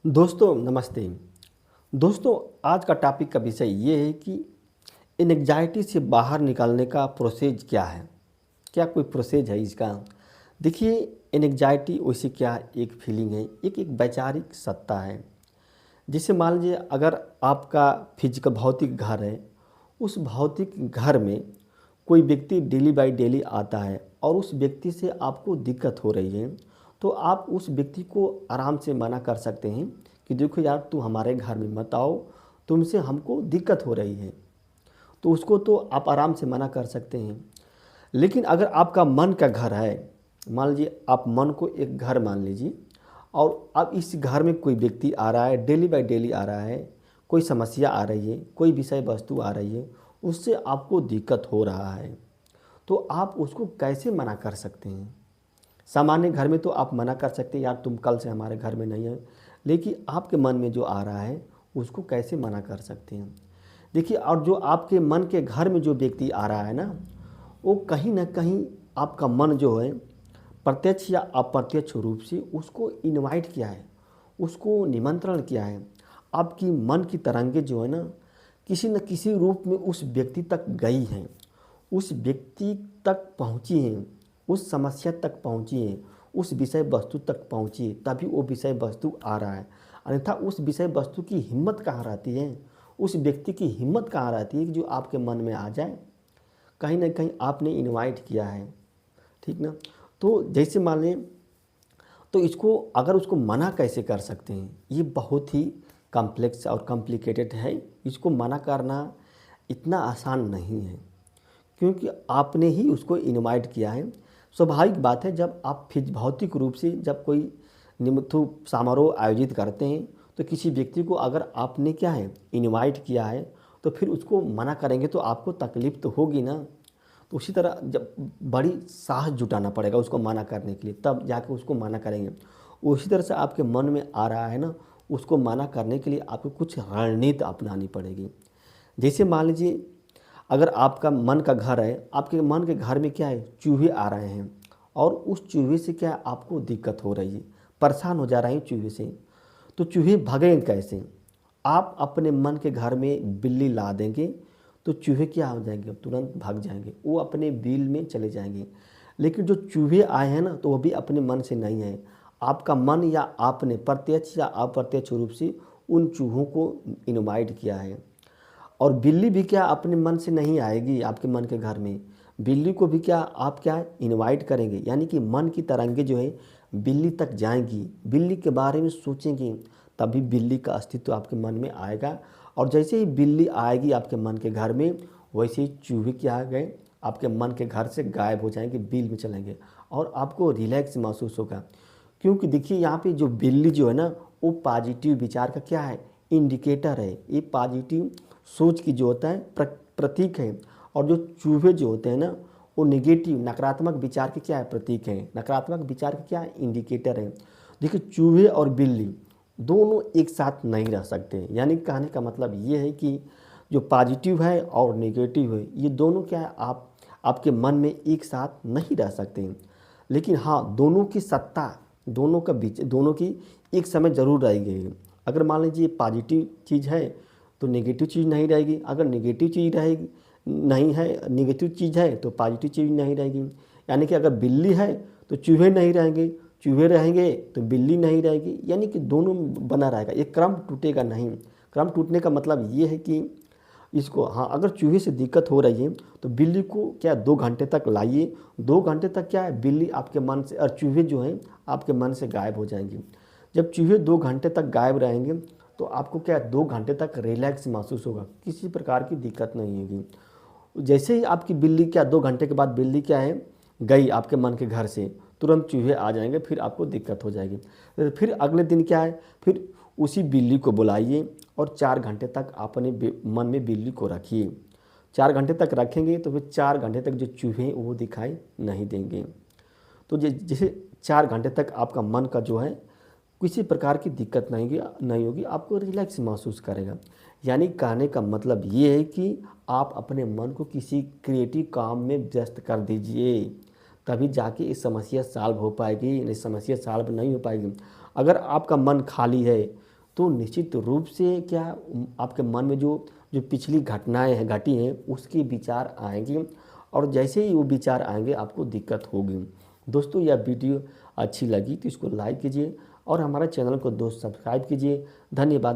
दोस्तों नमस्ते। दोस्तों आज का टॉपिक का विषय ये है कि एंग्जाइटी से बाहर निकलने का प्रोसेस क्या है। क्या कोई प्रोसेस है इसका? देखिए, एंग्जाइटी वैसे क्या एक फीलिंग है, एक एक वैचारिक सत्ता है। जैसे मान लीजिए अगर आपका फिजिकल भौतिक घर है, उस भौतिक घर में कोई व्यक्ति डेली बाय डेली आता है और उस व्यक्ति से आपको दिक्कत हो रही है, तो आप उस व्यक्ति को आराम से मना कर सकते हैं कि देखो यार, तू हमारे घर में मत आओ, तुमसे हमको दिक्कत हो रही है। तो उसको तो आप आराम से मना कर सकते हैं। लेकिन अगर आपका मन का घर है, मान लीजिए आप मन को एक घर मान लीजिए और अब इस घर में कोई व्यक्ति आ रहा है, डेली बाय डेली आ रहा है, कोई समस्या आ रही है, कोई विषय वस्तु आ रही है, उससे आपको दिक्कत हो रहा है, तो आप उसको कैसे मना कर सकते हैं? सामान्य घर में तो आप मना कर सकते हैं, यार तुम कल से हमारे घर में नहीं है। लेकिन आपके मन में जो आ रहा है उसको कैसे मना कर सकते हैं? देखिए, और जो आपके मन के घर में जो व्यक्ति आ रहा है ना, वो कहीं ना कहीं आपका मन जो है प्रत्यक्ष या अप्रत्यक्ष रूप से उसको इनवाइट किया है, उसको निमंत्रण किया है। आपकी मन की तरंगे जो है ना, किसी न किसी रूप में उस व्यक्ति तक गई हैं, उस व्यक्ति तक पहुंची हैं, उस समस्या तक पहुंची हैं, उस विषय वस्तु तक पहुंची है, तभी वो विषय वस्तु आ रहा है। अन्यथा उस विषय वस्तु की हिम्मत कहाँ रहती है, उस व्यक्ति की हिम्मत कहाँ रहती है कि जो आपके मन में आ जाए? कहीं ना कहीं आपने इनवाइट किया है, ठीक ना। तो जैसे मान लें, तो इसको अगर उसको मना कैसे कर सकते हैं, ये बहुत ही कॉम्प्लेक्स और कॉम्प्लिकेटेड है। इसको मना करना इतना आसान नहीं है, क्योंकि आपने ही उसको इनवाइट किया है। स्वाभाविक बात है, जब आप फिर भौतिक रूप से जब कोई निमित्त समारोह आयोजित करते हैं, तो किसी व्यक्ति को अगर आपने क्या है इनवाइट किया है, तो फिर उसको मना करेंगे तो आपको तकलीफ तो होगी ना। तो उसी तरह जब बड़ी साहस जुटाना पड़ेगा उसको मना करने के लिए, तब जाके उसको मना करेंगे। उसी तरह से आपके मन में आ रहा है ना, उसको मना करने के लिए आपको कुछ रणनीति अपनानी पड़ेगी। जैसे मान लीजिए अगर आपका मन का घर है, आपके मन के घर में क्या है, चूहे आ रहे हैं और उस चूहे से क्या है, आपको दिक्कत हो रही है, परेशान हो जा रहे हैं चूहे से। तो चूहे भगेंगे कैसे? आप अपने मन के घर में बिल्ली ला देंगे तो चूहे क्या हो जाएंगे, तुरंत भाग जाएंगे, वो अपने बिल में चले जाएंगे। लेकिन जो चूहे आए हैं ना, तो वो भी अपने मन से नहीं है। आपका मन या आपने प्रत्यक्ष या अप्रत्यक्ष रूप से उन चूहों को इनवाइट किया है। और बिल्ली भी क्या अपने मन से नहीं आएगी आपके मन के घर में, बिल्ली को भी क्या आप क्या इनवाइट करेंगे। यानी कि मन की तरंगे जो है बिल्ली तक जाएंगी, बिल्ली के बारे में सोचेंगी, तभी बिल्ली का अस्तित्व आपके मन में आएगा। और जैसे ही बिल्ली आएगी आपके मन के घर में, वैसे ही चूहे क्या आ गए, आपके मन के घर से गायब हो जाएंगे, बिल में चलेंगे और आपको रिलैक्स महसूस होगा। क्योंकि देखिए यहाँ पे जो बिल्ली जो है ना, वो पॉजिटिव विचार का क्या है, इंडिकेटर है। ये पॉजिटिव सोच की जो होता है प्रतीक है। और जो चूहे जो होते हैं ना, वो नेगेटिव नकारात्मक विचार के क्या है, प्रतीक है। नकारात्मक विचार के क्या है, इंडिकेटर है। देखिए, चूहे और बिल्ली दोनों एक साथ नहीं रह सकते। यानी कहने का मतलब ये है कि जो पॉजिटिव है और नेगेटिव है, ये दोनों क्या है, आपके मन में एक साथ नहीं रह सकते। लेकिन हाँ, दोनों की सत्ता, दोनों का बीच, दोनों की एक समय जरूर रहेगी। अगर मान लीजिए पॉजिटिव चीज़ है तो नेगेटिव चीज़ नहीं रहेगी, अगर नेगेटिव चीज़ रहेगी नहीं है, नेगेटिव चीज़ है तो पॉजिटिव चीज़ नहीं रहेगी। यानी कि अगर बिल्ली है तो चूहे नहीं रहेंगे, चूहे रहेंगे तो बिल्ली नहीं रहेगी। यानी कि दोनों बना रहेगा, ये क्रम टूटेगा नहीं। क्रम टूटने का मतलब ये है कि इसको, हाँ, अगर चूहे से दिक्कत हो रही है तो बिल्ली को क्या 2 घंटे तक लाइए, 2 घंटे तक क्या है, बिल्ली आपके मन से और चूहे जो हैं आपके मन से गायब हो जाएंगे। जब चूहे 2 घंटे तक गायब रहेंगे तो आपको क्या 2 घंटे तक रिलैक्स महसूस होगा, किसी प्रकार की दिक्कत नहीं होगी। जैसे ही आपकी बिल्ली क्या 2 घंटे के बाद बिल्ली क्या है गई आपके मन के घर से, तुरंत चूहे आ जाएंगे, फिर आपको दिक्कत हो जाएगी। तो फिर अगले दिन क्या है, फिर उसी बिल्ली को बुलाइए और 4 घंटे तक अपने मन में बिल्ली को रखिए। 4 घंटे तक रखेंगे तो फिर 4 घंटे तक जो चूहे हैं वो दिखाई नहीं देंगे। तो जैसे 4 घंटे तक आपका मन का जो है किसी प्रकार की दिक्कत नहीं होगी, आपको रिलैक्स महसूस करेगा। यानी कहने का मतलब ये है कि आप अपने मन को किसी क्रिएटिव काम में व्यस्त कर दीजिए, तभी जाके इस समस्या सॉल्व हो पाएगी, नहीं समस्या सॉल्व नहीं हो पाएगी। अगर आपका मन खाली है तो निश्चित रूप से क्या आपके मन में जो जो पिछली घटनाएं हैं घटी हैं उसके विचार आएंगे, और जैसे ही वो विचार आएंगे आपको दिक्कत होगी। दोस्तों यह वीडियो अच्छी लगी तो इसको लाइक कीजिए और हमारे चैनल को दोस्त सब्सक्राइब कीजिए। धन्यवाद।